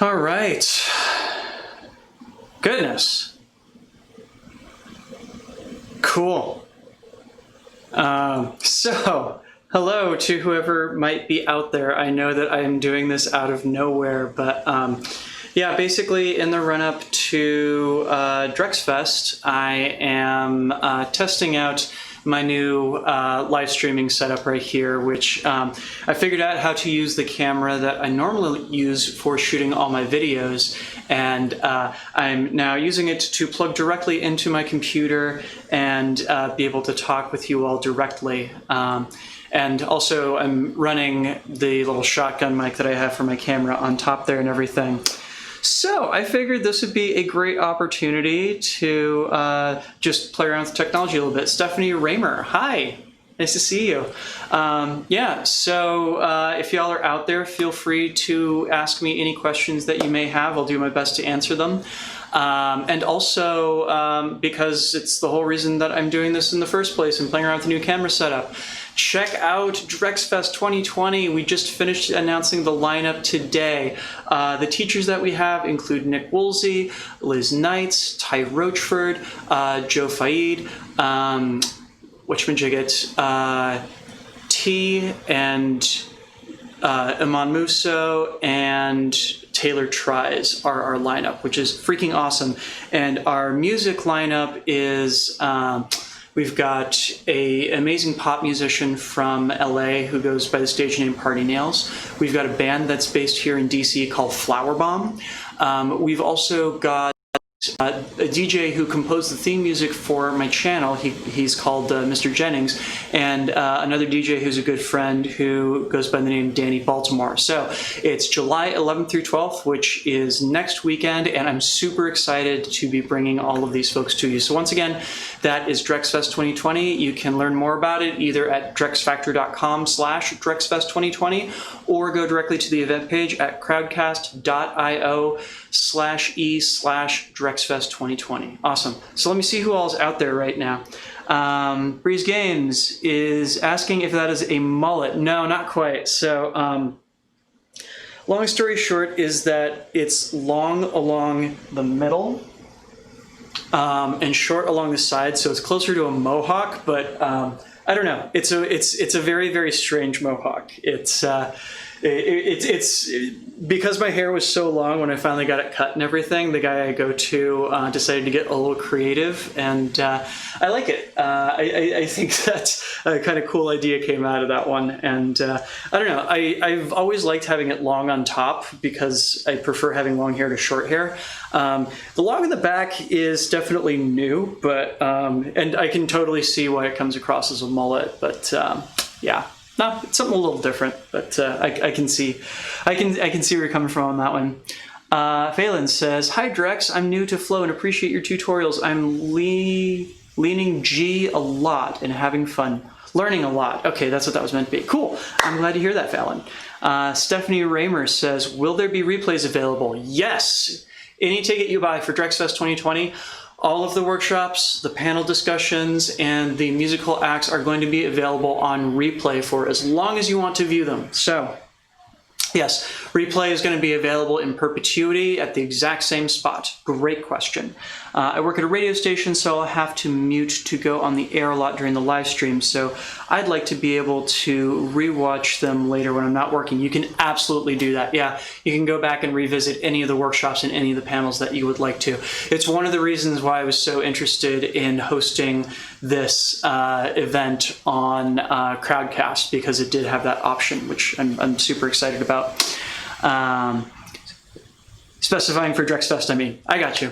All right. Goodness. Cool. So, hello to whoever might be out there. I know that I am doing this out of nowhere, but yeah, basically in the run-up to DrexFest, I am testing out my new live streaming setup right here, which I figured out how to use the camera that I normally use for shooting all my videos, and I'm now using it to plug directly into my computer and be able to talk with you all directly. And also I'm running the little shotgun mic that I have for my camera on top there and everything. So I figured this would be a great opportunity to just play around with technology a little bit. Stephanie Raymer, hi, nice to see you. Yeah, so if y'all are out there, feel free to ask me any questions that you may have. I'll do my best to answer them. And also, because it's the whole reason that I'm doing this in the first place and playing around with the new camera setup, check out DrexFest 2020. We just finished announcing the lineup today. The teachers that we have include Nick Woolsey, Liz Knights, Ty Roachford, Joe Faid, whatchamajigget, T, and Iman Musso, and Taylor Tries are our lineup, which is freaking awesome. And our music lineup is we've got an amazing pop musician from LA who goes by the stage name Party Nails. We've got a band that's based here in DC called Flower Bomb. We've also got a DJ who composed the theme music for my channel. He's called Mr. Jennings, and another DJ who's a good friend who goes by the name Danny Baltimore. So it's July 11th through 12th, which is next weekend, and I'm super excited to be bringing all of these folks to you. So once again, that is DrexFest 2020. You can learn more about it either at drexfactor.com/DrexFest2020 or go directly to the event page at crowdcast.io/e/DrexFest2020. Awesome. So let me see who all is out there right now. Breeze Games is asking if that is a mullet. No, not quite. So long story short is that it's long along the middle and short along the side, so it's closer to a mohawk, but I don't know. It's a very, very strange mohawk. It's because my hair was so long when I finally got it cut and everything, the guy I go to decided to get a little creative, and I like it. I think that a kind of cool idea came out of that one, and I don't know. I've always liked having it long on top because I prefer having long hair to short hair. The long in the back is definitely new, but and I can totally see why it comes across as a mullet, but yeah. No, it's something a little different, but I can see where you're coming from on that one. Phelan says, "Hi Drex, I'm new to Flow and appreciate your tutorials. I'm leaning G a lot and having fun, learning a lot." Okay, that's what that was meant to be. Cool. I'm glad to hear that, Phelan. Stephanie Raymer says, "Will there be replays available?" Yes. Any ticket you buy for DrexFest 2020. All of the workshops, the panel discussions, and the musical acts are going to be available on replay for as long as you want to view them. So, yes, replay is going to be available in perpetuity at the exact same spot. Great question. I work at a radio station, so I'll have to mute to go on the air a lot during the live stream, so I'd like to be able to rewatch them later when I'm not working. You can absolutely do that. Yeah, you can go back and revisit any of the workshops and any of the panels that you would like to. It's one of the reasons why I was so interested in hosting this event on Crowdcast, because it did have that option, which I'm super excited about. Specifying for DrexFest, I mean. I got you.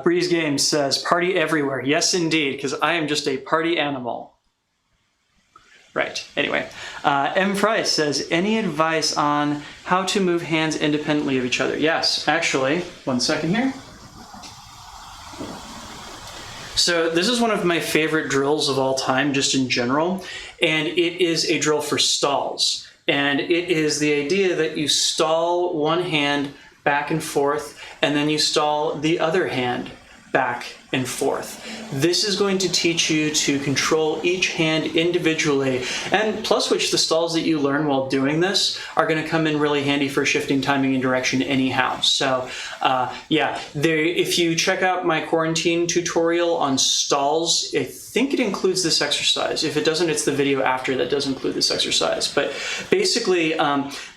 Breeze Games says, "Party everywhere." Yes, indeed, because I am just a party animal. Right, anyway. M. Price says, "Any advice on how to move hands independently of each other?" Yes, actually, one second here. So this is one of my favorite drills of all time, just in general, and it is a drill for stalls. And it is the idea that you stall one hand back and forth, and then you stall the other hand back and forth. This is going to teach you to control each hand individually, and plus which the stalls that you learn while doing this are going to come in really handy for shifting timing and direction anyhow. So yeah, if you check out my quarantine tutorial on stalls, I think it includes this exercise. If it doesn't, it's the video after that does include this exercise. But basically,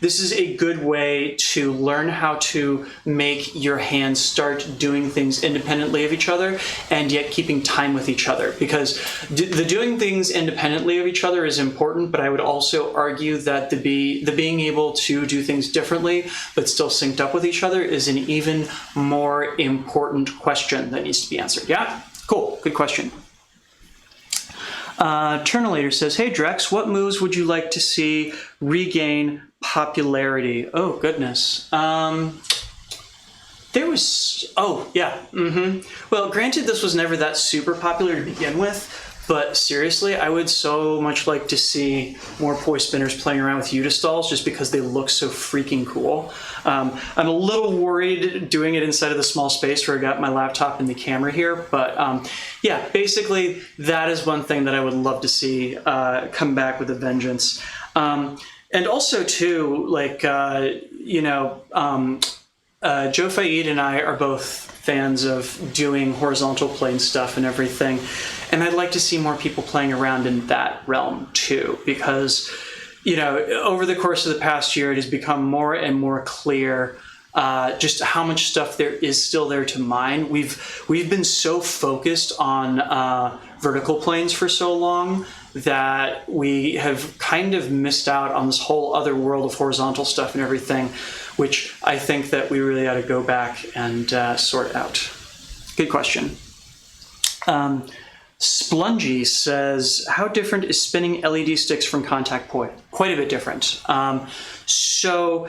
this is a good way to learn how to make your hands start doing things independently of each other and yet keeping time with each other. Because the doing things independently of each other is important, but I would also argue that the being able to do things differently but still synced up with each other is an even more important question that needs to be answered. Yeah? Cool. Good question. Turnulator says, hey Drex, what moves would you like to see regain popularity? Oh, goodness. There was, oh, yeah. Well, granted, this was never that super popular to begin with, but seriously, I would so much like to see more poi spinners playing around with Yuta stalls just because they look so freaking cool. I'm a little worried doing it inside of the small space where I got my laptop and the camera here, but yeah, basically that is one thing that I would love to see come back with a vengeance. And also too, like, you know, Joe Faid and I are both fans of doing horizontal plane stuff and everything, and I'd like to see more people playing around in that realm too, because, you know, over the course of the past year, it has become more and more clear just how much stuff there is still there to mine. We've been so focused on vertical planes for so long that we have kind of missed out on this whole other world of horizontal stuff and everything, which I think that we really ought to go back and sort out. Good question. Splungy says, how different is spinning LED sticks from contact poi? Quite a bit different. So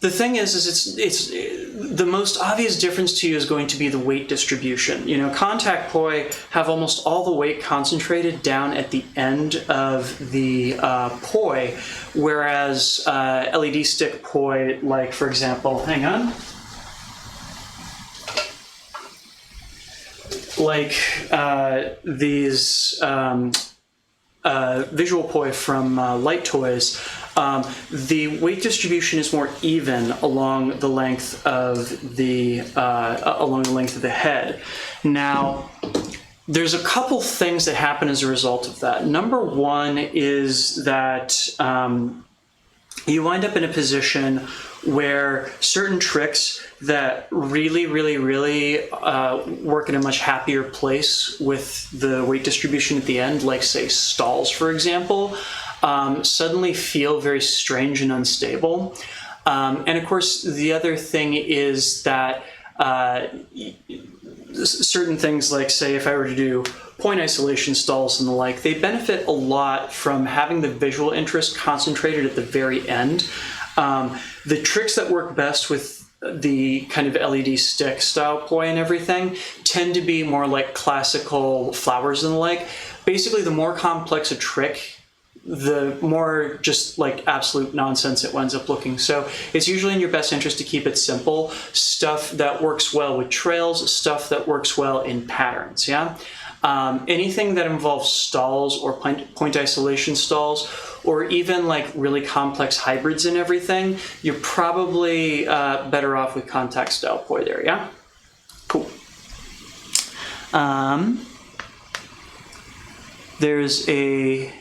the thing is it's the most obvious difference to you is going to be the weight distribution. You know, contact poi have almost all the weight concentrated down at the end of the poi, whereas LED stick poi, like for example, hang on, like these visual poi from Light Toys, the weight distribution is more even along the length of the head. Now, there's a couple things that happen as a result of that. Number one is that you wind up in a position where certain tricks that really work in a much happier place with the weight distribution at the end, like say stalls, for example, suddenly feel very strange and unstable. And of course, the other thing is that certain things like, say, if I were to do point isolation stalls and the like, they benefit a lot from having the visual interest concentrated at the very end. The tricks that work best with the kind of LED stick style poi and everything tend to be more like classical flowers and the like. Basically, the more complex a trick, the more just like absolute nonsense it winds up looking. So it's usually in your best interest to keep it simple. Stuff that works well with trails, stuff that works well in patterns, yeah? Anything that involves stalls or point isolation stalls, or even like really complex hybrids and everything, you're probably better off with contact style poi there, yeah? Cool. There's a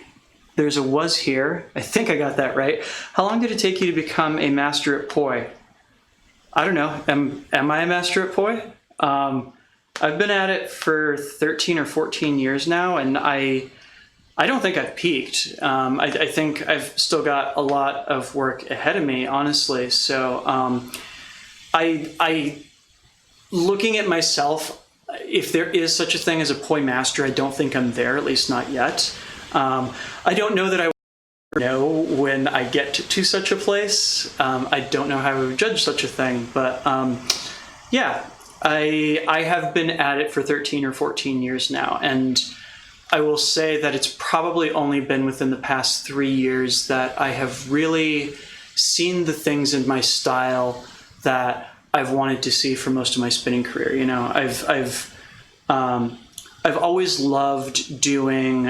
was here. I think I got that right. How long did it take you to become a master at poi? I don't know. Am I a master at poi? I've been at it for 13 or 14 years now, and I don't think I've peaked. I think I've still got a lot of work ahead of me, honestly. So I looking at myself, if there is such a thing as a poi master, I don't think I'm there, at least not yet. I don't know that I know when I get to such a place. I don't know how I would judge such a thing, but yeah, I have been at it for 13 or 14 years now, and I will say that it's probably only been within the past 3 years that I have really seen the things in my style that I've wanted to see for most of my spinning career. You know, I've I've always loved doing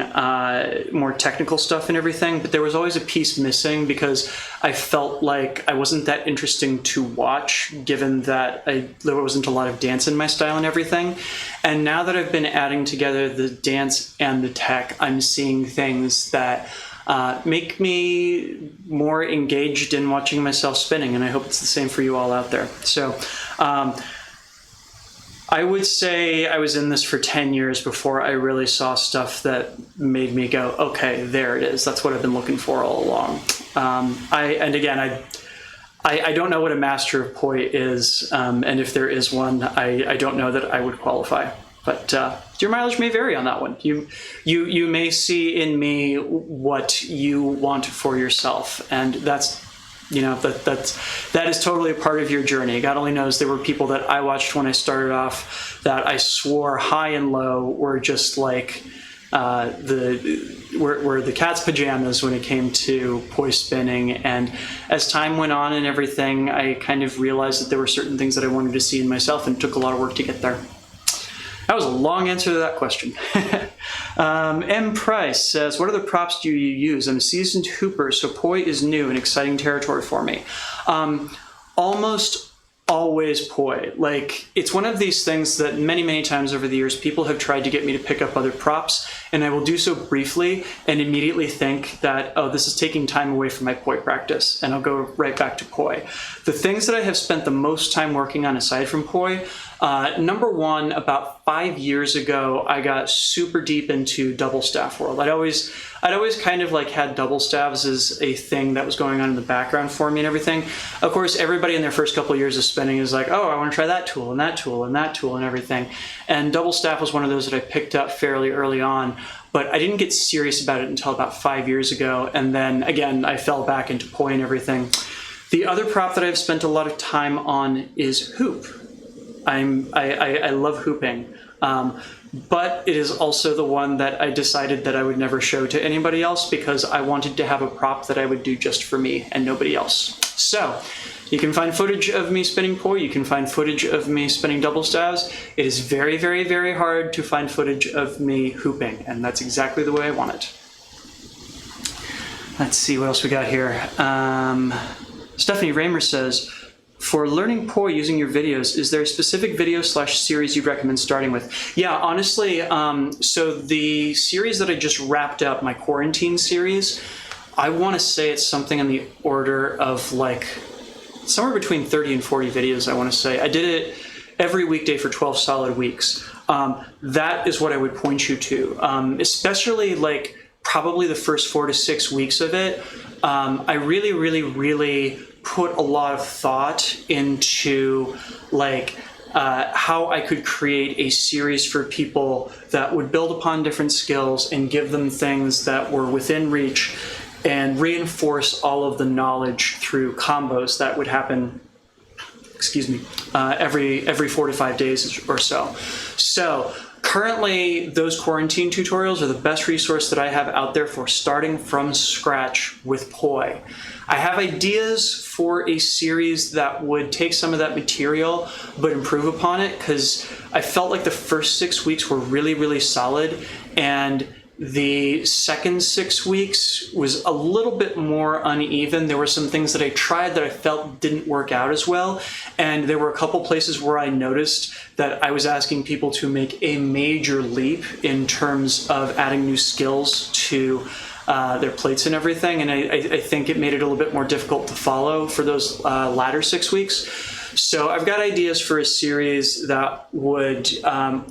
more technical stuff and everything, but there was always a piece missing because I felt like I wasn't that interesting to watch, given that there wasn't a lot of dance in my style and everything. And now that I've been adding together the dance and the tech, I'm seeing things that make me more engaged in watching myself spinning, and I hope it's the same for you all out there. So I would say I was in this for 10 years before I really saw stuff that made me go, okay, there it is. That's what I've been looking for all along. I don't know what a master of poi is, and if there is one, I don't know that I would qualify. But your mileage may vary on that one. You may see in me what you want for yourself, and that's, that is totally a part of your journey. God only knows there were people that I watched when I started off that I swore high and low were just like were the cat's pajamas when it came to poi spinning. And as time went on and everything, I kind of realized that there were certain things that I wanted to see in myself, and it took a lot of work to get there. That was a long answer to that question. M. Price says, what other props do you use? I'm a seasoned hooper, so poi is new and exciting territory for me. Almost always poi. Like, it's one of these things that many, many times over the years, people have tried to get me to pick up other props, and I will do so briefly and immediately think that, oh, this is taking time away from my poi practice, and I'll go right back to poi. The things that I have spent the most time working on aside from poi, number one, about 5 years ago, I got super deep into double staff world. I'd always kind of like had double staves as a thing that was going on in the background for me and everything. Of course, everybody in their first couple of years of spinning is like, oh, I want to try that tool and that tool and that tool and everything. And double staff was one of those that I picked up fairly early on, but I didn't get serious about it until about 5 years ago. And then again, I fell back into poi and everything. The other prop that I've spent a lot of time on is hoop. I love hooping. But it is also the one that I decided that I would never show to anybody else because I wanted to have a prop that I would do just for me and nobody else. So you can find footage of me spinning poi. You can find footage of me spinning double staves. It is very, very, very hard to find footage of me hooping, and that's exactly the way I want it. Let's see what else we got here. Stephanie Raymer says, for learning poi using your videos, is there a specific video/series you'd recommend starting with? Yeah, honestly, so the series that I just wrapped up, my quarantine series, I want to say it's something in the order of like somewhere between 30 and 40 videos, I want to say. I did it every weekday for 12 solid weeks. That is what I would point you to, especially like probably the first 4 to 6 weeks of it. I really, really, really put a lot of thought into like how I could create a series for people that would build upon different skills and give them things that were within reach and reinforce all of the knowledge through combos that would happen, every 4 to 5 days or so. So currently, those quarantine tutorials are the best resource that I have out there for starting from scratch with poi. I have ideas for a series that would take some of that material but improve upon it, because I felt like the first 6 weeks were really, really solid, and the second 6 weeks was a little bit more uneven. There were some things that I tried that I felt didn't work out as well, and there were a couple places where I noticed that I was asking people to make a major leap in terms of adding new skills to their plates and everything, and I think it made it a little bit more difficult to follow for those latter 6 weeks. So I've got ideas for a series that would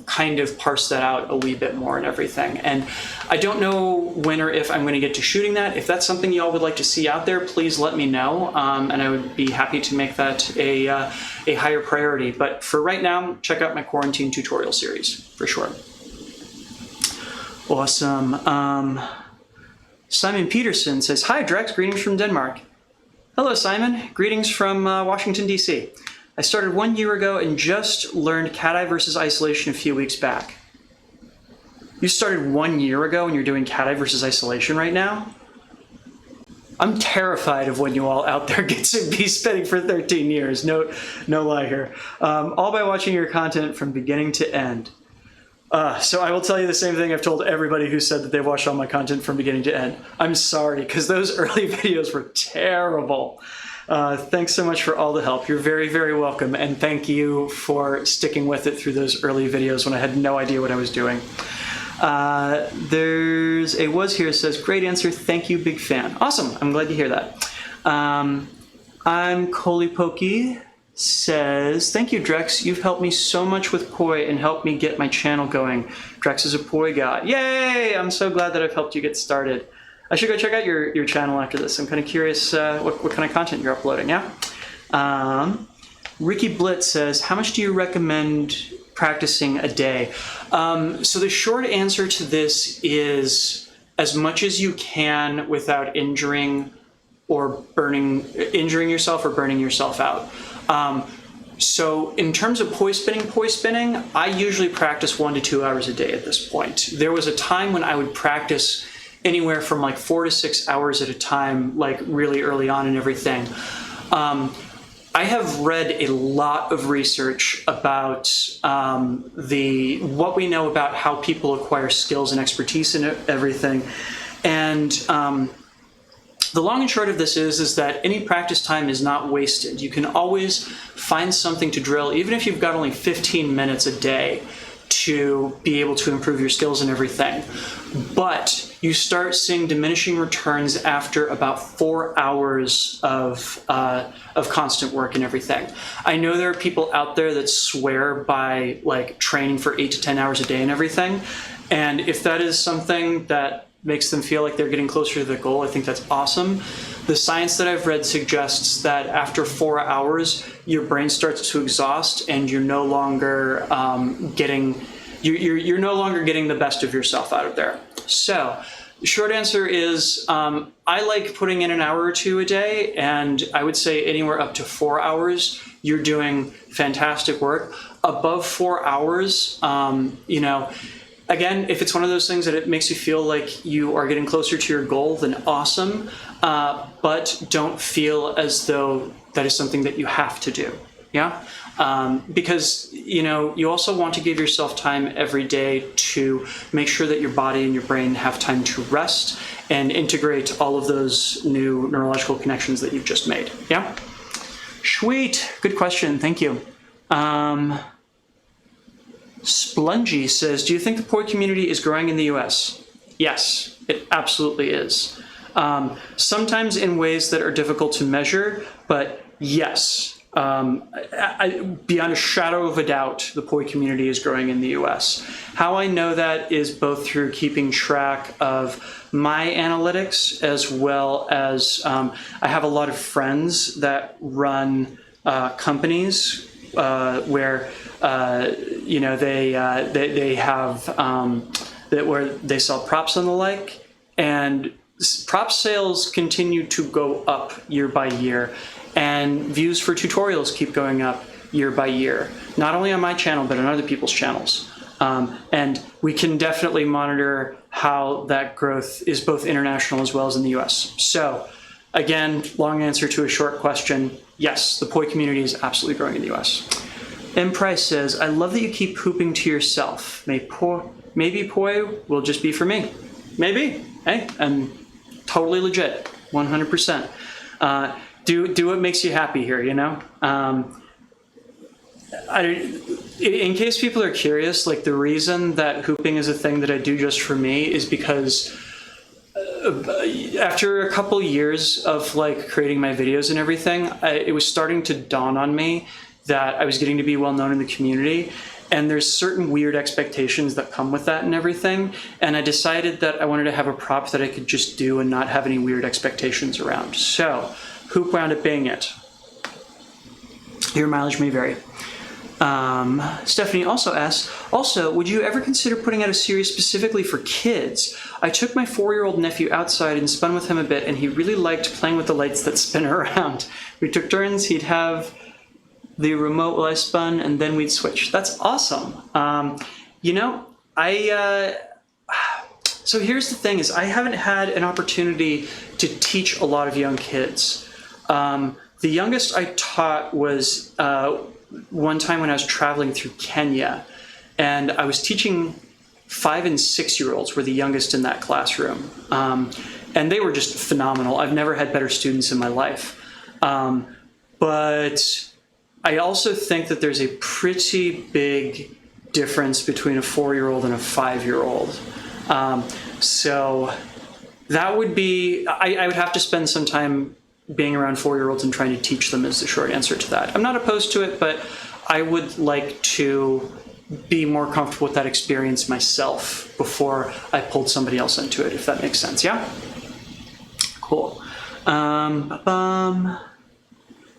kind of parse that out a wee bit more and everything. And I don't know when or if I'm going to get to shooting that. If that's something y'all would like to see out there, please let me know, and I would be happy to make that a higher priority. But for right now, check out my quarantine tutorial series for sure. Awesome. Simon Peterson says, hi Drex, greetings from Denmark. Hello Simon, greetings from Washington, D.C. I started 1 year ago and just learned cat-eye versus isolation a few weeks back. You started 1 year ago and you're doing cat-eye versus isolation right now? I'm terrified of when you all out there get to be spinning for 13 years. No lie here. All by watching your content from beginning to end. So I will tell you the same thing I've told everybody who said that they've watched all my content from beginning to end. I'm sorry, because those early videos were terrible. Thanks so much for all the help. You're very, very welcome. And thank you for sticking with it through those early videos when I had no idea what I was doing. There's a was here says, great answer. Thank you, big fan. Awesome. I'm glad to hear that. I'm Coley Pokey says, thank you, Drex. You've helped me so much with Poi and helped me get my channel going. Drex is a Poi god. Yay! I'm so glad that I've helped you get started. I should go check out your channel after this. I'm kind of curious what kind of content you're uploading, yeah? Ricky Blitz says, how much do you recommend practicing a day? So the short answer to this is as much as you can without injuring yourself or burning yourself out. So in terms of poi spinning, I usually practice 1 to 2 hours a day at this point. There was a time when I would practice anywhere from like 4 to 6 hours at a time, like really early on and everything. I have read a lot of research about what we know about how people acquire skills and expertise and everything. And the long and short of this is that any practice time is not wasted. You can always find something to drill, even if you've got only 15 minutes a day to be able to improve your skills and everything. But you start seeing diminishing returns after about 4 hours of constant work and everything. I know there are people out there that swear by like training for 8 to 10 hours a day and everything. And if that is something that makes them feel like they're getting closer to the goal, I think that's awesome. The science that I've read suggests that after 4 hours, your brain starts to exhaust and you're no longer you're no longer getting the best of yourself out of there. So the short answer is I like putting in an hour or two a day, and I would say anywhere up to 4 hours, you're doing fantastic work. Above 4 hours, again, if it's one of those things that it makes you feel like you are getting closer to your goal, then awesome. But don't feel as though that is something that you have to do. Yeah. Because, you also want to give yourself time every day to make sure that your body and your brain have time to rest and integrate all of those new neurological connections that you've just made. Yeah. Sweet. Good question. Thank you. Splungy says, do you think the Poi community is growing in the US? Yes, it absolutely is. Sometimes in ways that are difficult to measure, but yes. Beyond a shadow of a doubt, the Poi community is growing in the US. How I know that is both through keeping track of my analytics as well as I have a lot of friends that run companies where they have where they sell props and the like, and prop sales continue to go up year by year, and views for tutorials keep going up year by year, not only on my channel but on other people's channels. And we can definitely monitor how that growth is both international as well as in the US. So again, long answer to a short question, yes, the Poi community is absolutely growing in the US. M. Price says, I love that you keep hooping to yourself. Maybe Poi will just be for me. Maybe. Hey, I'm totally legit, 100%. Do what makes you happy here, in case people are curious, like the reason that hooping is a thing that I do just for me is because after a couple years of like creating my videos and everything, it was starting to dawn on me that I was getting to be well known in the community, and there's certain weird expectations that come with that and everything, and I decided that I wanted to have a prop that I could just do and not have any weird expectations around. So hoop wound up being it. Your mileage may vary. Stephanie also asks, would you ever consider putting out a series specifically for kids? I took my 4-year-old nephew outside and spun with him a bit, and he really liked playing with the lights that spin around. We took turns. He'd have the remote while I spun, and then we'd switch. That's awesome. So here's the thing is I haven't had an opportunity to teach a lot of young kids. The youngest I taught was one time when I was traveling through Kenya, and I was teaching 5 and 6-year-olds were the youngest in that classroom. And they were just phenomenal. I've never had better students in my life. But I also think that there's a pretty big difference between a 4-year-old and a 5-year-old. So that would be, I would have to spend some time being around 4-year-olds and trying to teach them is the short answer to that. I'm not opposed to it, but I would like to be more comfortable with that experience myself before I pulled somebody else into it, if that makes sense, yeah? Cool.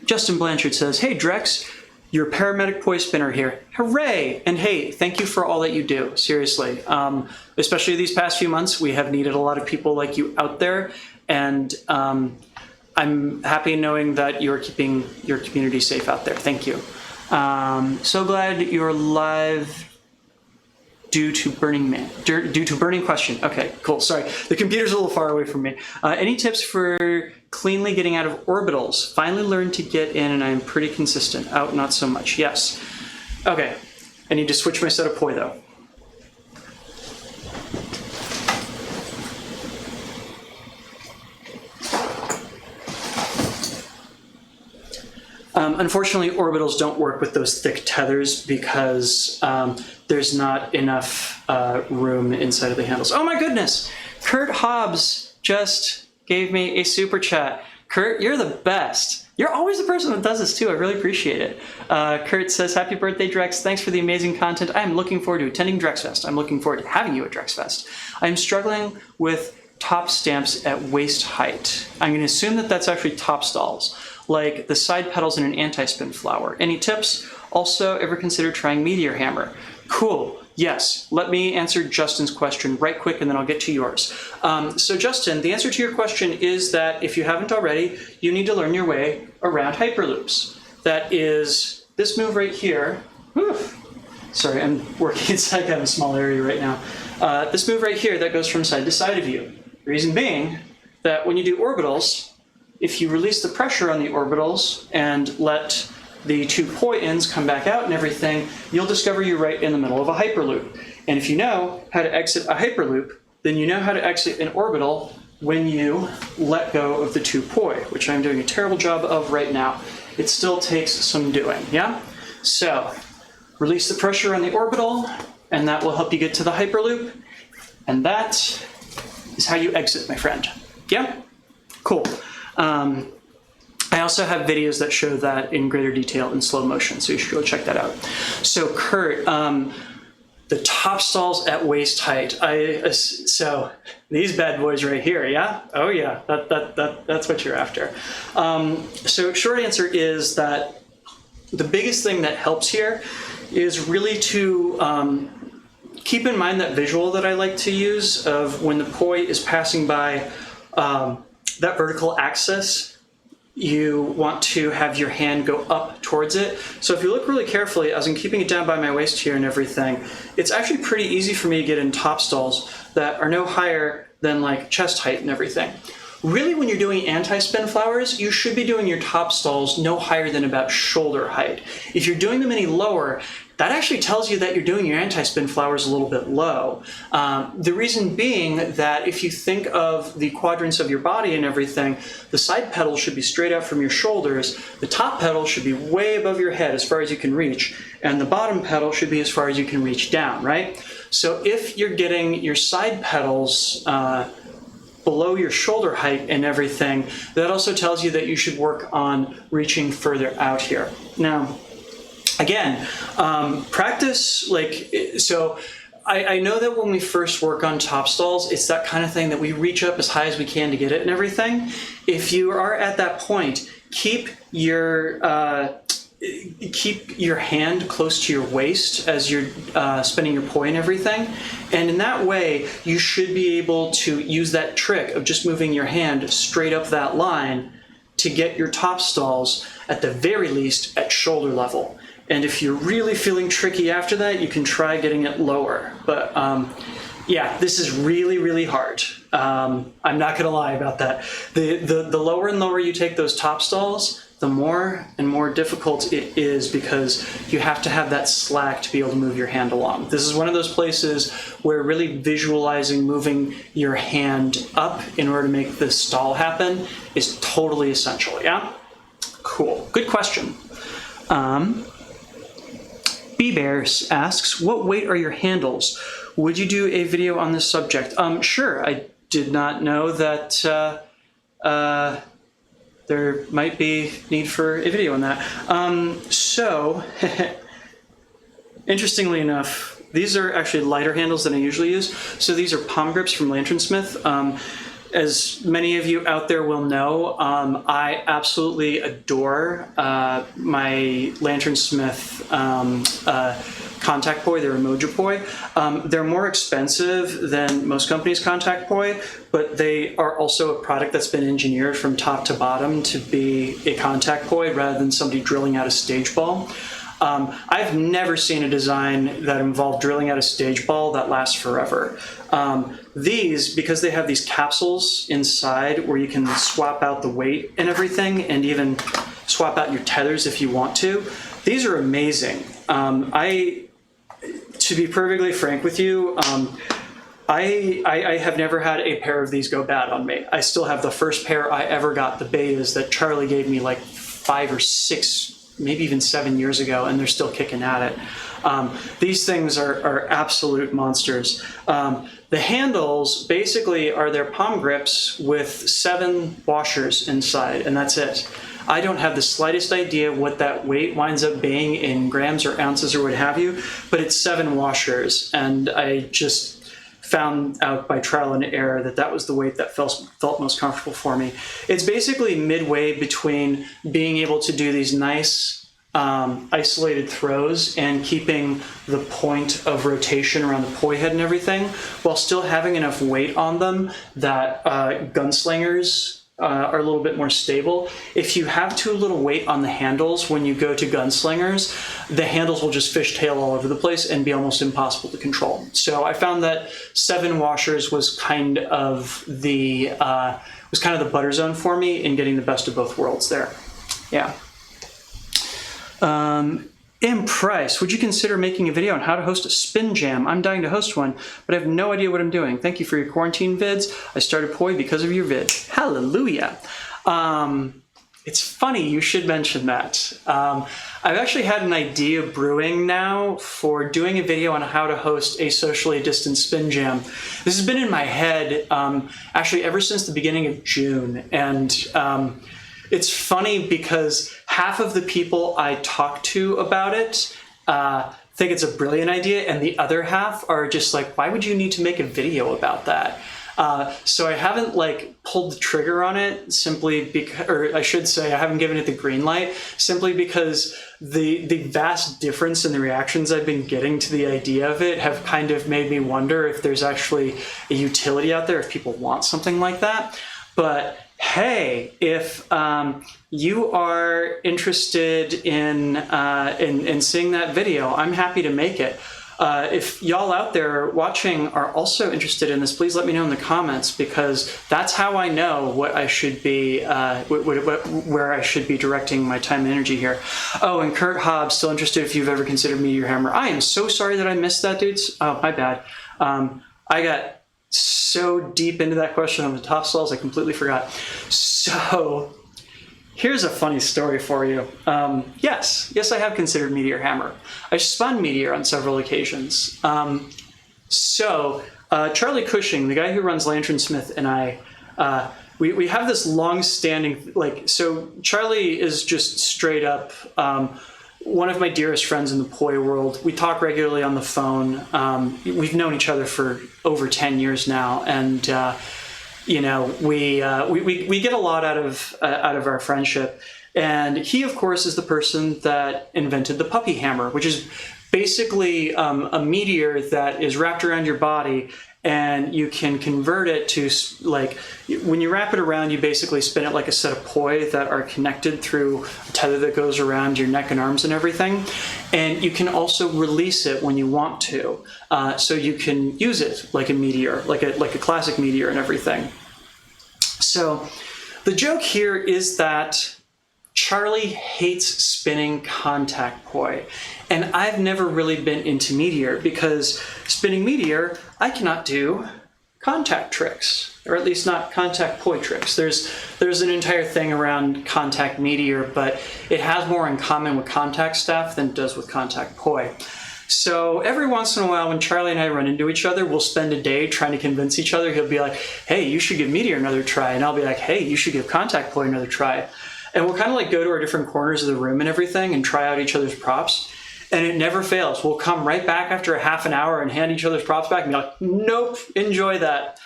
Justin Blanchard says, hey Drex, your paramedic poi spinner here. Hooray! And hey, thank you for all that you do, seriously. Especially these past few months, we have needed a lot of people like you out there, and I'm happy knowing that you're keeping your community safe out there. Thank you. So glad you're live due to burning question. Okay, cool. Sorry, the computer's a little far away from me. Any tips for cleanly getting out of orbitals? Finally learned to get in and I'm pretty consistent. Out, not so much. Yes. Okay, I need to switch my set of poi though. Unfortunately, orbitals don't work with those thick tethers because there's not enough room inside of the handles. Oh my goodness! Kurt Hobbs just gave me a super chat. Kurt, you're the best. You're always the person that does this too. I really appreciate it. Kurt says, happy birthday, Drex. Thanks for the amazing content. I'm looking forward to attending DrexFest. I'm looking forward to having you at DrexFest. I'm struggling with top stamps at waist height. I'm going to assume that that's actually top stalls, like the side pedals in an anti-spin flower. Any tips? Also, ever consider trying Meteor Hammer? Cool. Yes. Let me answer Justin's question right quick and then I'll get to yours. So Justin, the answer to your question is that if you haven't already, you need to learn your way around hyperloops. That is this move right here. Whew. Sorry, I'm working inside kind of a small area right now. This move right here that goes from side to side of you. Reason being that when you do orbitals, if you release the pressure on the orbitals and let the 2 poi ends come back out and everything, you'll discover you're right in the middle of a hyperloop. And if you know how to exit a hyperloop, then you know how to exit an orbital when you let go of the 2 poi, which I'm doing a terrible job of right now. It still takes some doing, yeah? So, release the pressure on the orbital, and that will help you get to the hyperloop, and that is how you exit, my friend. Yeah? Cool. I also have videos that show that in greater detail in slow motion, so you should go check that out. So Kurt, the top stalls at waist height. So these bad boys right here, yeah? Oh yeah, that's what you're after. So short answer is that the biggest thing that helps here is really to keep in mind that visual that I like to use of when the poi is passing by that vertical axis. You want to have your hand go up towards it. So if you look really carefully, as I'm keeping it down by my waist here and everything, it's actually pretty easy for me to get in top stalls that are no higher than like chest height and everything. Really, when you're doing anti-spin flowers, you should be doing your top stalls no higher than about shoulder height. If you're doing them any lower, that actually tells you that you're doing your anti-spin flowers a little bit low. The reason being that if you think of the quadrants of your body and everything, the side pedals should be straight out from your shoulders, the top pedal should be way above your head as far as you can reach, and the bottom pedal should be as far as you can reach down, right? So if you're getting your side pedals below your shoulder height and everything, that also tells you that you should work on reaching further out here. Now, again, practice, so I know that when we first work on top stalls, it's that kind of thing that we reach up as high as we can to get it and everything. If you are at that point, keep your hand close to your waist as you're spinning your poi and everything. And in that way, you should be able to use that trick of just moving your hand straight up that line to get your top stalls, at the very least, at shoulder level. And if you're really feeling tricky after that, you can try getting it lower. But yeah, this is really, really hard. I'm not gonna lie about that. The lower and lower you take those top stalls, the more and more difficult it is because you have to have that slack to be able to move your hand along. This is one of those places where really visualizing moving your hand up in order to make the stall happen is totally essential, yeah? Cool, good question. B-Bears asks, what weight are your handles? Would you do a video on this subject? Sure, I did not know that there might be need for a video on that. So, interestingly enough, these are actually lighter handles than I usually use. So these are palm grips from Lanternsmith. As many of you out there will know, I absolutely adore my Lanternsmith contact poi, they're emoji poi. They're more expensive than most companies' contact poi, but they are also a product that's been engineered from top to bottom to be a contact poi rather than somebody drilling out a stage ball. I've never seen a design that involved drilling out a stage ball that lasts forever. These, because they have these capsules inside where you can swap out the weight and everything, and even swap out your tethers if you want to, these are amazing. To be perfectly frank with you, I have never had a pair of these go bad on me. I still have the first pair I ever got, the betas that Charlie gave me like 5 or 6, maybe even 7 years ago, and they're still kicking at it. These things are absolute monsters. The handles basically are their palm grips with 7 washers inside, and that's it. I don't have the slightest idea what that weight winds up being in grams or ounces or what have you, but it's 7 washers, and I just found out by trial and error that that was the weight that felt most comfortable for me. It's basically midway between being able to do these nice isolated throws and keeping the point of rotation around the poi head and everything while still having enough weight on them that gunslingers are a little bit more stable. If you have too little weight on the handles when you go to gunslingers, the handles will just fishtail all over the place and be almost impossible to control. So I found that 7 washers was kind of the butter zone for me in getting the best of both worlds there. Yeah. M. Price, would you consider making a video on how to host a spin jam? I'm dying to host one, but I have no idea what I'm doing. Thank you for your quarantine vids. I started Poi because of your vids. Hallelujah. It's funny you should mention that. I've actually had an idea brewing now for doing a video on how to host a socially distanced spin jam. This has been in my head actually ever since the beginning of June, and it's funny because half of the people I talk to about it think it's a brilliant idea, and the other half are just like, why would you need to make a video about that? So I haven't pulled the trigger on it simply because, or I should say I haven't given it the green light simply because the vast difference in the reactions I've been getting to the idea of it have kind of made me wonder if there's actually a utility out there, if people want something like that. But hey, if you are interested in seeing that video, I'm happy to make it. If y'all out there watching are also interested in this, please let me know in the comments, because that's how I know what I should be, where I should be directing my time and energy here. Oh, and Kurt Hobbs, still interested if you've ever considered Meteor Hammer. I am so sorry that I missed that, dudes. Oh, my bad. I got so deep into that question on the top stalls, I completely forgot. So here's a funny story for you. Yes, I have considered Meteor Hammer. I spun Meteor on several occasions. Charlie Cushing, the guy who runs Lanternsmith, and I, we have this long-standing, so Charlie is just straight up one of my dearest friends in the Poi world. We talk regularly on the phone. We've known each other for over 10 years now, and we get a lot out of our friendship. And he, of course, is the person that invented the puppy hammer, which is basically a meteor that is wrapped around your body, and you can convert it to, when you wrap it around, you basically spin it like a set of poi that are connected through a tether that goes around your neck and arms and everything. And you can also release it when you want to. So you can use it like a meteor, like a classic meteor and everything. So the joke here is that Charlie hates spinning contact poi, and I've never really been into meteor because spinning meteor, I cannot do contact tricks, or at least not contact poi tricks. There's an entire thing around contact meteor, but it has more in common with contact staff than it does with contact poi. So every once in a while when Charlie and I run into each other, we'll spend a day trying to convince each other. He'll be like, hey, you should give meteor another try. And I'll be like, hey, you should give contact poi another try. And we'll kind of like go to our different corners of the room and everything and try out each other's props. And it never fails. We'll come right back after a half an hour and hand each other's props back and be like, nope, enjoy that.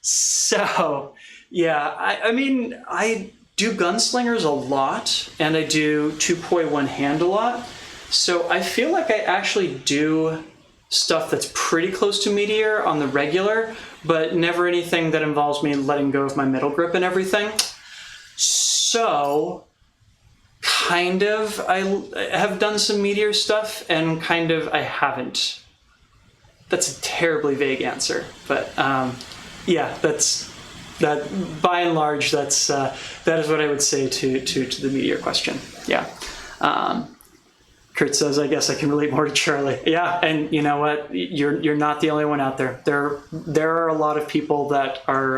So yeah, I mean, I do gunslingers a lot and I do 2 poi 1 hand a lot. So I feel like I actually do stuff that's pretty close to meteor on the regular, but never anything that involves me letting go of my middle grip and everything. So kind of I have done some meteor stuff and kind of I haven't. That's a terribly vague answer, but yeah, that by and large that is what I would say to the meteor question. Yeah. Kurt says, I guess I can relate more to Charlie. Yeah, and you know what? You're not the only one out there. There are a lot of people that are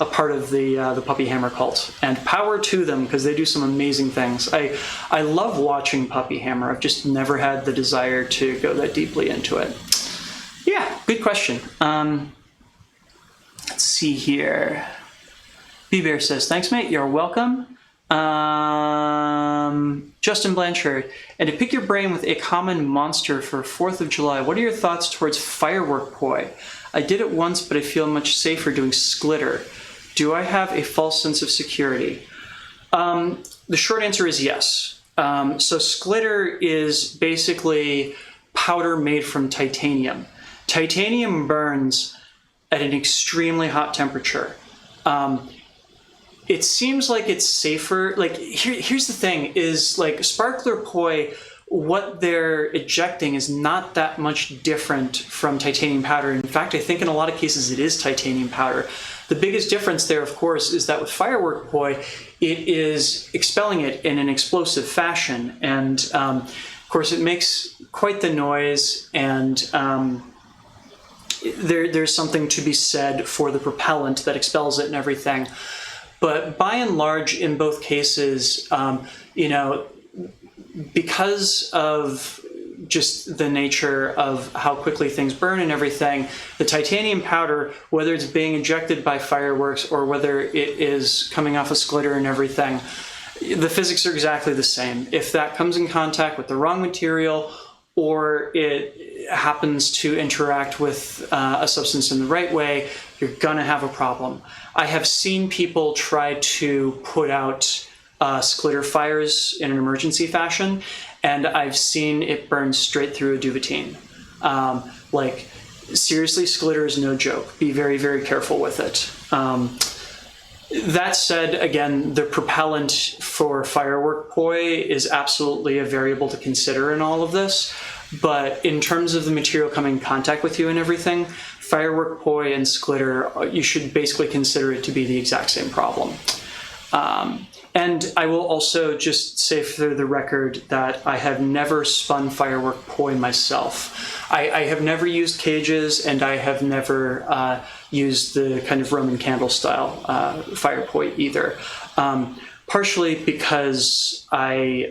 a part of the Puppy Hammer cult, and power to them because they do some amazing things. I love watching Puppy Hammer. I've just never had the desire to go that deeply into it. Yeah, good question. Let's see here. B-Bear says, thanks, mate. You're welcome. Justin Blanchard, and to pick your brain with a common monster for 4th of July, what are your thoughts towards firework poi? I did it once, but I feel much safer doing splitter. Do I have a false sense of security? The short answer is yes. So splitter is basically powder made from titanium. Titanium burns at an extremely hot temperature. It seems like it's safer. Like here's the thing is like sparkler poi, what they're ejecting is not that much different from titanium powder. In fact, I think in a lot of cases it is titanium powder. The biggest difference there, of course, is that with firework poi, it is expelling it in an explosive fashion. And of course it makes quite the noise, and there's something to be said for the propellant that expels it and everything. But by and large, in both cases, you know, because of just the nature of how quickly things burn and everything, the titanium powder, whether it's being ejected by fireworks or whether it is coming off a splitter and everything, the physics are exactly the same. If that comes in contact with the wrong material or it happens to interact with a substance in the right way, you're gonna have a problem. I have seen people try to put out splitter fires in an emergency fashion, and I've seen it burn straight through a duvetine. Like, seriously, splitter is no joke. Be very, very careful with it. That said, again, the propellant for firework poi is absolutely a variable to consider in all of this. But in terms of the material coming in contact with you and everything, firework poi and splitter, you should basically consider it to be the exact same problem. And I will also just say for the record that I have never spun firework poi myself. I have never used cages, and I have never used the kind of Roman candle style fire poi either. Partially because I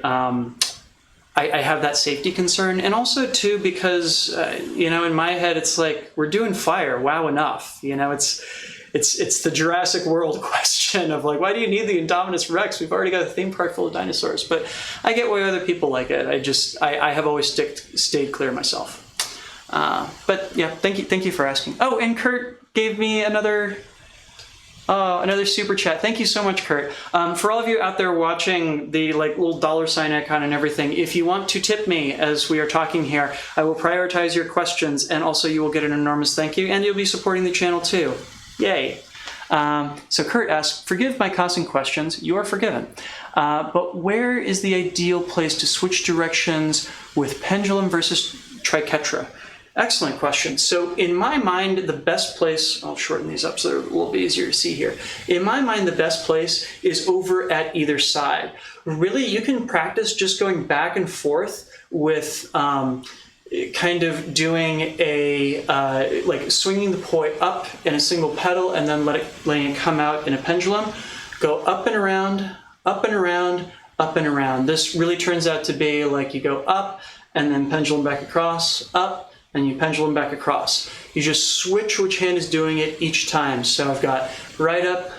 have that safety concern, and also too because you know, in my head it's like, we're doing fire, wow, enough. You know, it's the Jurassic World question of like, why do you need the Indominus Rex? We've already got a theme park full of dinosaurs. But I get why other people like it. I have always stayed clear myself. But yeah, thank you for asking. Oh, and Kurt gave me another super chat. Thank you so much, Kurt. For all of you out there watching the like little $ icon and everything, if you want to tip me as we are talking here, I will prioritize your questions, and also you will get an enormous thank you, and you'll be supporting the channel too. Yay. So Kurt asks, forgive my constant questions, you are forgiven. But where is the ideal place to switch directions with pendulum versus triquetra? Excellent question. So in my mind, the best place, I'll shorten these up so they're a little bit easier to see here. In my mind, the best place is over at either side. Really, you can practice just going back and forth with kind of doing a, like swinging the poi up in a single pedal and then letting it come out in a pendulum. Go up and around, up and around, up and around. This really turns out to be like you go up and then pendulum back across, up, and you pendulum back across. You just switch which hand is doing it each time. So I've got right up,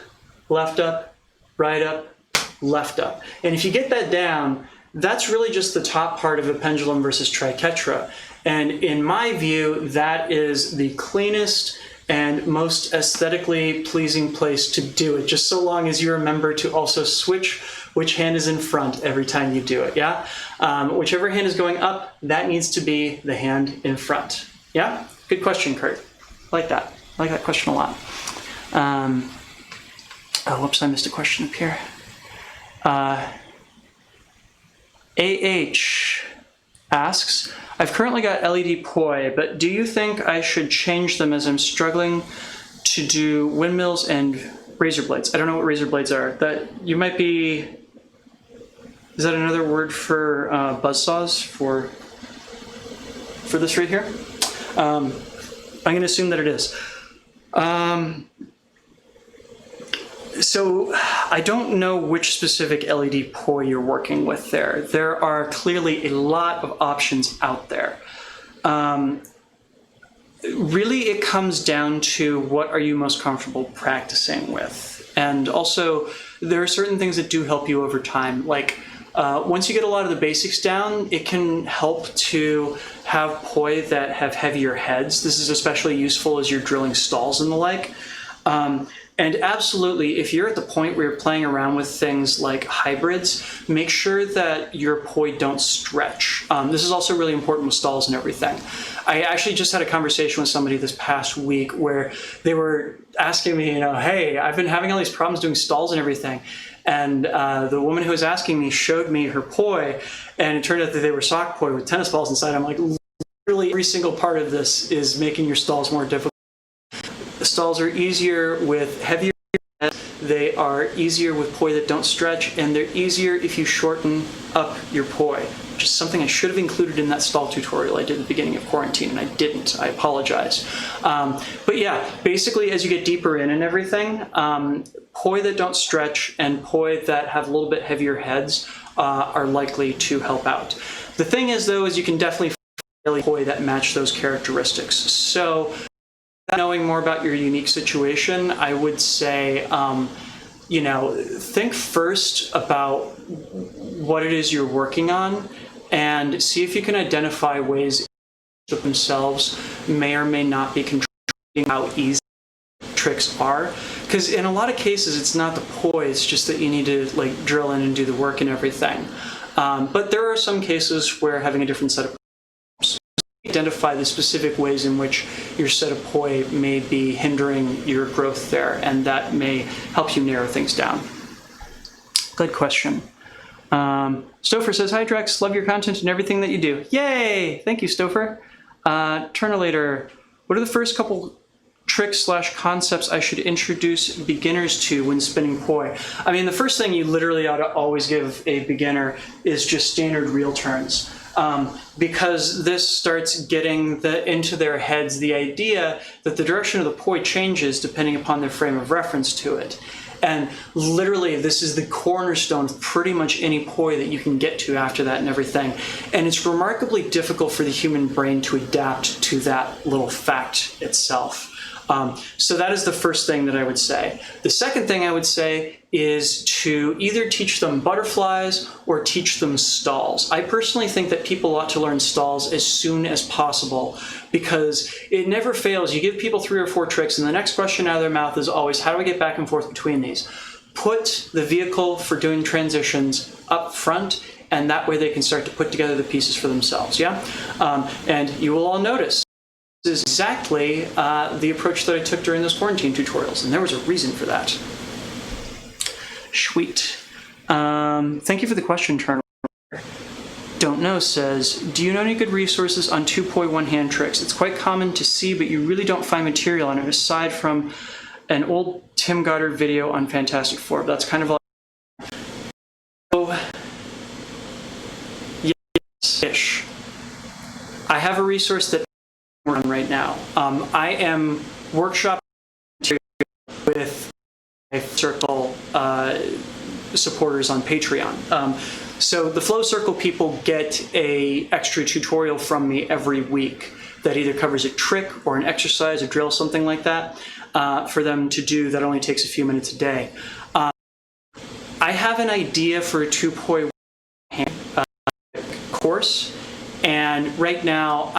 left up, right up, left up. And if you get that down, that's really just the top part of a pendulum versus triquetra. And in my view, that is the cleanest and most aesthetically pleasing place to do it, just so long as you remember to also switch which hand is in front every time you do it, yeah? Whichever hand is going up, that needs to be the hand in front, yeah? Good question, Kurt. I like that. I like that question a lot. Oh, whoops, I missed a question up here. AH asks, I've currently got LED poi, but do you think I should change them as I'm struggling to do windmills and razor blades? I don't know what razor blades are. That you might be, is that another word for buzzsaws for this right here? I'm going to assume that it is. So I don't know which specific LED poi you're working with there. There are clearly a lot of options out there. Really, it comes down to what are you most comfortable practicing with. And also, there are certain things that do help you over time. Like, once you get a lot of the basics down, it can help to have poi that have heavier heads. This is especially useful as you're drilling stalls and the like. And absolutely, if you're at the point where you're playing around with things like hybrids, make sure that your poi don't stretch. This is also really important with stalls and everything. I actually just had a conversation with somebody this past week where they were asking me, hey, I've been having all these problems doing stalls and everything. And the woman who was asking me showed me her poi, and it turned out that they were sock poi with tennis balls inside. I'm like, literally every single part of this is making your stalls more difficult. The stalls are easier with heavier heads, they are easier with poi that don't stretch, and they're easier if you shorten up your poi, which is something I should have included in that stall tutorial I did at the beginning of quarantine, and I didn't. I apologize. But yeah, basically as you get deeper in and everything, poi that don't stretch and poi that have a little bit heavier heads are likely to help out. The thing is, though, is you can definitely find poi that match those characteristics. So knowing more about your unique situation, I would say, think first about what it is you're working on and see if you can identify ways that themselves may or may not be contributing how easy tricks are. Because in a lot of cases, it's not the poi, it's just that you need to drill in and do the work and everything. But there are some cases where having a different set of identify the specific ways in which your set of poi may be hindering your growth there, and that may help you narrow things down. Good question. Stouffer says, hi Drex, love your content and everything that you do. Yay! Thank you, Stouffer. Turnolator, what are the first couple tricks/concepts I should introduce beginners to when spinning poi? I mean, the first thing you literally ought to always give a beginner is just standard reel turns. Because this starts getting into their heads the idea that the direction of the poi changes depending upon their frame of reference to it. And literally, this is the cornerstone of pretty much any poi that you can get to after that and everything. And it's remarkably difficult for the human brain to adapt to that little fact itself. So that is the first thing that I would say. The second thing I would say is to either teach them butterflies or teach them stalls. I personally think that people ought to learn stalls as soon as possible because it never fails. You give people 3 or 4 tricks and the next question out of their mouth is always, how do I get back and forth between these? Put the vehicle for doing transitions up front, and that way they can start to put together the pieces for themselves, yeah? And you will all notice is exactly the approach that I took during those quarantine tutorials, and there was a reason for that. Sweet. Thank you for the question, Turner. Don't Know says, do you know any good resources on 2-poi one-hand tricks? It's quite common to see, but you really don't find material on it aside from an old Tim Goddard video on Fantastic Four. That's kind of like... So, yes-ish. I have a resource that I'm working on right now. I am workshopping with my circle supporters on Patreon. So the Flow Circle people get a extra tutorial from me every week that either covers a trick or an exercise, a drill, something like that, for them to do that only takes a few minutes a day. I have an idea for a 2-poi course, and right now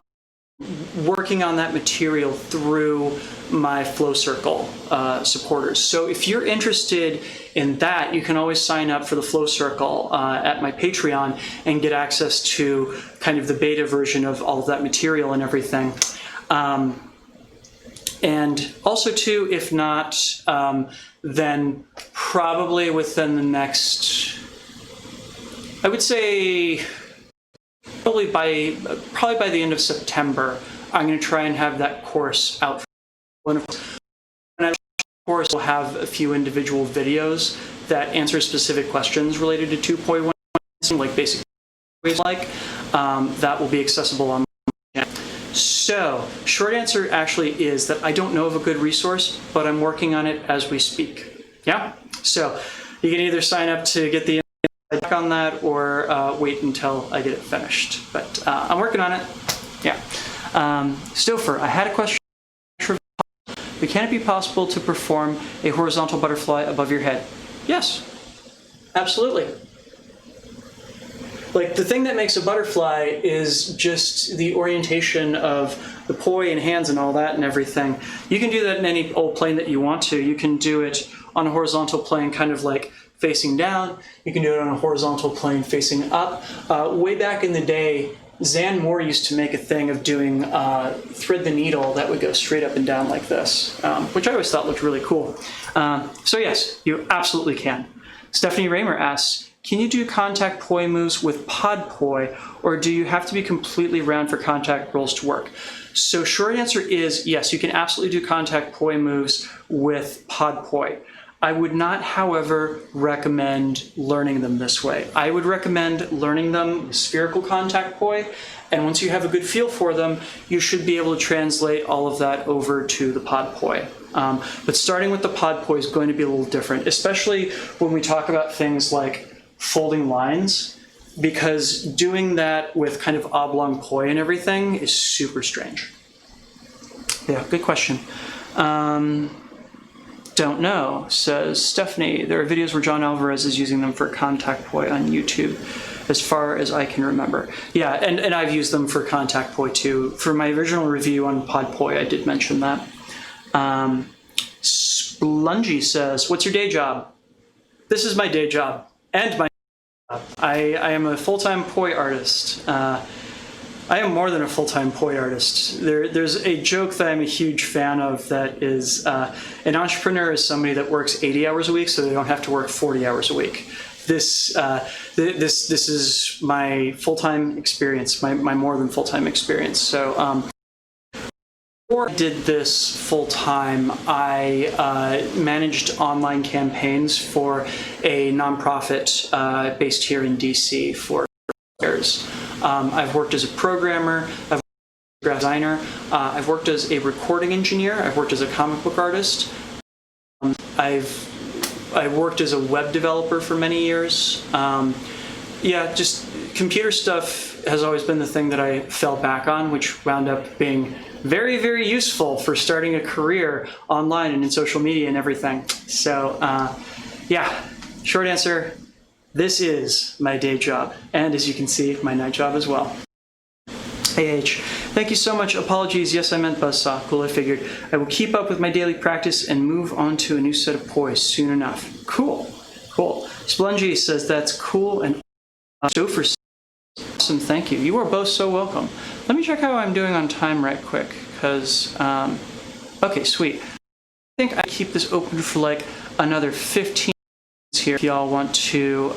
I'm working on that material through my Flow Circle supporters. So if you're interested in that, you can always sign up for the Flow Circle at my Patreon and get access to kind of the beta version of all of that material and everything. And also too, if not, then probably within the next, I would say, probably by the end of September, I'm going to try and have that course out. And of course, we'll have a few individual videos that answer specific questions related to 2-poi one, like basic that will be accessible on my channel. So, short answer actually is that I don't know of a good resource, but I'm working on it as we speak. Yeah? So, you can either sign up to get the back on that or wait until I get it finished. But I'm working on it. Yeah. Stouffer, I had a question. But can it be possible to perform a horizontal butterfly above your head? Yes, absolutely. Like, the thing that makes a butterfly is just the orientation of the poi and hands and all that and everything. You can do that in any old plane that you want to. You can do it on a horizontal plane kind of like facing down. You can do it on a horizontal plane facing up. Way back in the day, Zan Moore used to make a thing of doing thread the needle that would go straight up and down like this, which I always thought looked really cool. So yes, you absolutely can. Stephanie Raymer asks, can you do contact poi moves with Pod Poi, or do you have to be completely round for contact rolls to work? So short answer is yes, you can absolutely do contact poi moves with Pod Poi. I would not, however, recommend learning them this way. I would recommend learning them with spherical contact poi, and once you have a good feel for them, you should be able to translate all of that over to the Pod Poi. But starting with the Pod Poi is going to be a little different, especially when we talk about things like folding lines, because doing that with kind of oblong poi and everything is super strange. Yeah, good question. Don't know, says Stephanie. There are videos where John Alvarez is using them for contact poi on YouTube, as far as I can remember. Yeah, and I've used them for contact poi too. For my original review on Pod Poi, I did mention that. Splungy says, what's your day job? This is my day job, and my job. I am a full-time poi artist. I am more than a full-time poi artist. There's a joke that I'm a huge fan of that is, an entrepreneur is somebody that works 80 hours a week so they don't have to work 40 hours a week. This is my full-time experience, my more than full-time experience. So before I did this full-time, I managed online campaigns for a nonprofit based here in DC for years. I've worked as a programmer, I've worked as a graphic designer, I've worked as a recording engineer, I've worked as a comic book artist, I've worked as a web developer for many years. Yeah, just computer stuff has always been the thing that I fell back on, which wound up being very, very useful for starting a career online and in social media and everything. So, yeah, short answer, this is my day job, and as you can see, my night job as well. AH, thank you so much. Apologies, yes, I meant buzzsaw. Cool, I figured. I will keep up with my daily practice and move on to a new set of poi soon enough. Cool, cool. Splungy says that's cool, and Stouffer, awesome, thank you. You are both so welcome. Let me check how I'm doing on time right quick, because, okay, sweet. I think I keep this open for like another 15 minutes here if y'all want to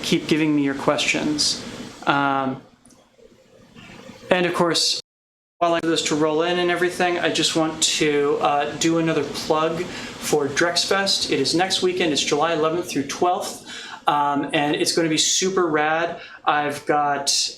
keep giving me your questions. And of course, while I do this to roll in and everything, I just want to do another plug for DrexFest. It is next weekend. It's July 11th through 12th. And it's going to be super rad. I've got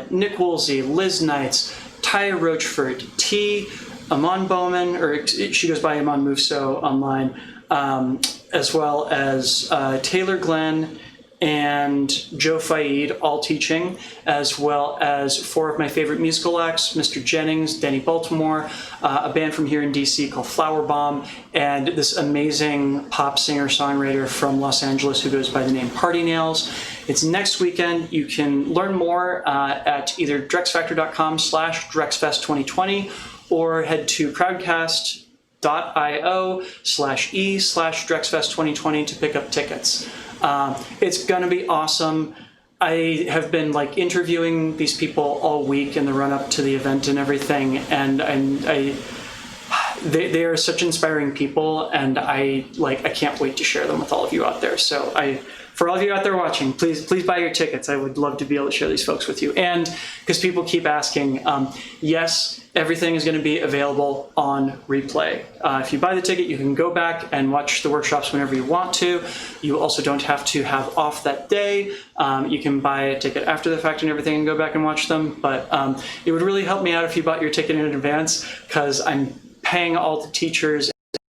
Nick Woolsey, Liz Knights, Taya Rochford, T, Amon Bowman, or she goes by Amon Musso online, as well as Taylor Glenn and Joe Faid, all teaching, as well as 4 of my favorite musical acts, Mr. Jennings, Danny Baltimore, a band from here in DC called Flower Bomb, and this amazing pop singer-songwriter from Los Angeles who goes by the name Party Nails. It's next weekend. You can learn more at either drexfactor.com/DrexFest2020 or head to crowdcast.io/e/DrexFest2020 to pick up tickets. It's gonna be awesome. I have been interviewing these people all week in the run-up to the event and everything, and they are such inspiring people, and I can't wait to share them with all of you out there. So for all of you out there watching, please buy your tickets. I would love to be able to share these folks with you. And because people keep asking, yes, everything is going to be available on replay. If you buy the ticket, you can go back and watch the workshops whenever you want to. You also don't have to have off that day. You can buy a ticket after the fact and everything and go back and watch them. But it would really help me out if you bought your ticket in advance, because I'm paying all the teachers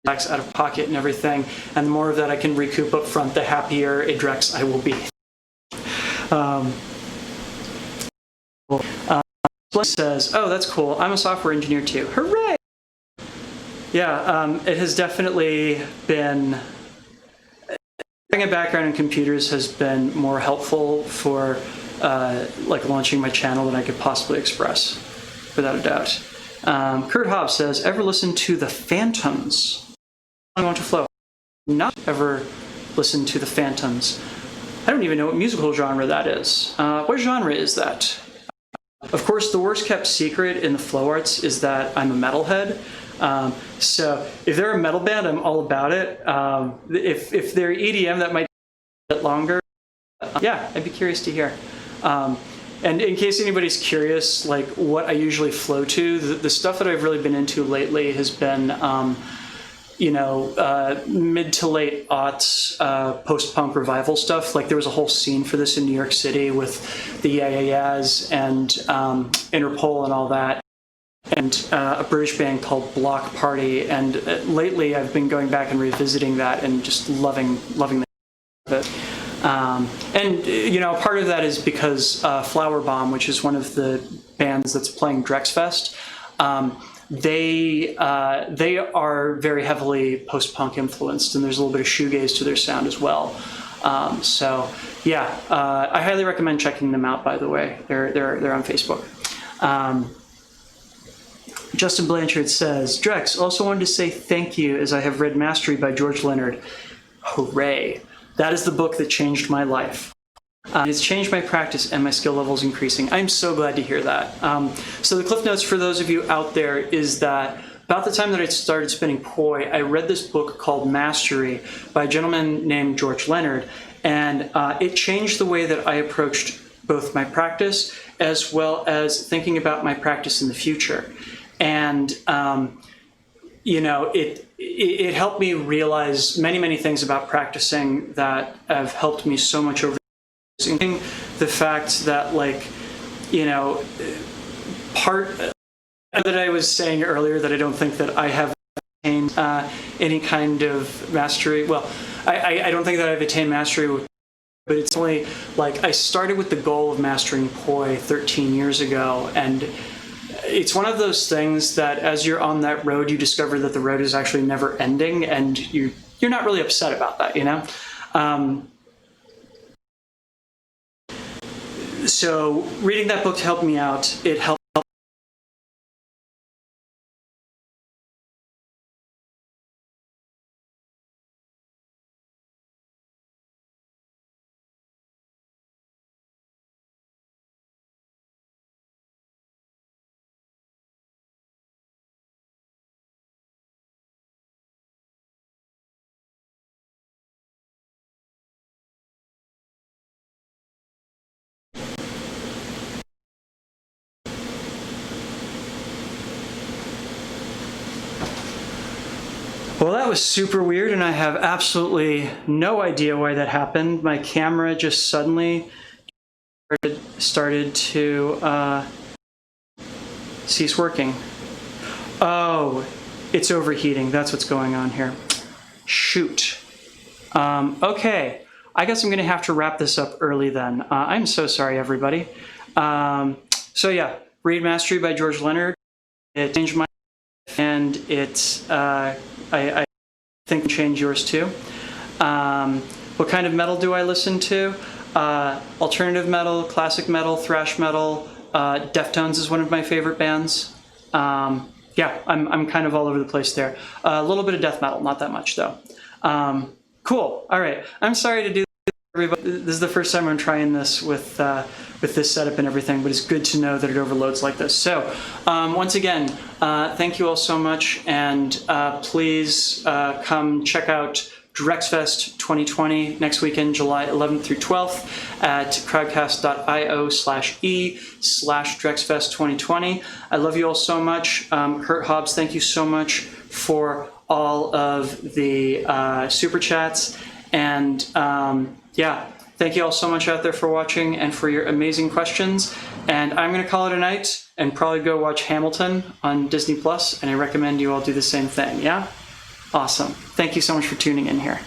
out of pocket and everything, and the more of that I can recoup up front, the happier a Drex I will be. Says, oh, that's cool. I'm a software engineer too. Hooray! Yeah, it has definitely been, having a background in computers has been more helpful for launching my channel than I could possibly express, without a doubt. Kurt Hobbs says, ever listen to The Phantoms? I want to flow. Not ever listened to The Phantoms. I don't even know what musical genre that is. What genre is that? Of course, the worst kept secret in the flow arts is that I'm a metalhead. So if they're a metal band, I'm all about it. If they're EDM, that might be a bit longer. Yeah, I'd be curious to hear. And in case anybody's curious, what I usually flow to, the stuff that I've really been into lately has been mid to late aughts post-punk revival stuff. There was a whole scene for this in New York City with the Yeah Yeah Yeahs and Interpol and all that, and a British band called Block Party. And lately I've been going back and revisiting that and just loving it. And part of that is because Flower Bomb, which is one of the bands that's playing DrexFest, they are very heavily post-punk influenced, and there's a little bit of shoegaze to their sound as well. So yeah, I highly recommend checking them out. By the way, they're on Facebook. Justin Blanchard says, Drex, also wanted to say thank you as I have read Mastery by George Leonard. Hooray! That is the book that changed my life. It's changed my practice and my skill levels increasing. I'm so glad to hear that. So the cliff notes for those of you out there is that about the time that I started spinning poi, I read this book called Mastery by a gentleman named George Leonard, and it changed the way that I approached both my practice as well as thinking about my practice in the future. And it helped me realize many things about practicing that have helped me so much over the fact that part that I was saying earlier that I don't think that I have attained any kind of mastery. Well, I don't think that I've attained mastery, but it's only I started with the goal of mastering poi 13 years ago, and it's one of those things that as you're on that road, you discover that the road is actually never ending, and you're not really upset about that, So reading that book helped me out. It helped. Well, that was super weird, and I have absolutely no idea why that happened. My camera just suddenly started to cease working. Oh, it's overheating. That's what's going on here. Shoot. Okay, I guess I'm going to have to wrap this up early then. I'm so sorry, everybody. So yeah, Read Mastery by George Leonard. It changed my life, and it's I think can change yours too. What kind of metal do I listen to? Alternative metal, classic metal, thrash metal. Deftones is one of my favorite bands. Yeah, I'm kind of all over the place there. A little bit of death metal, not that much though. Cool. All right. I'm sorry to do this, everybody. This is the first time I'm trying this with this setup and everything, but it's good to know that it overloads like this. So once again, thank you all so much, and please come check out DrexFest 2020 next weekend, July 11th through 12th at crowdcast.io/e/DrexFest 2020. I love you all so much. Kurt Hobbs, thank you so much for all of the super chats. And yeah, thank you all so much out there for watching and for your amazing questions. And I'm going to call it a night and probably go watch Hamilton on Disney+, and I recommend you all do the same thing, yeah? Awesome. Thank you so much for tuning in here.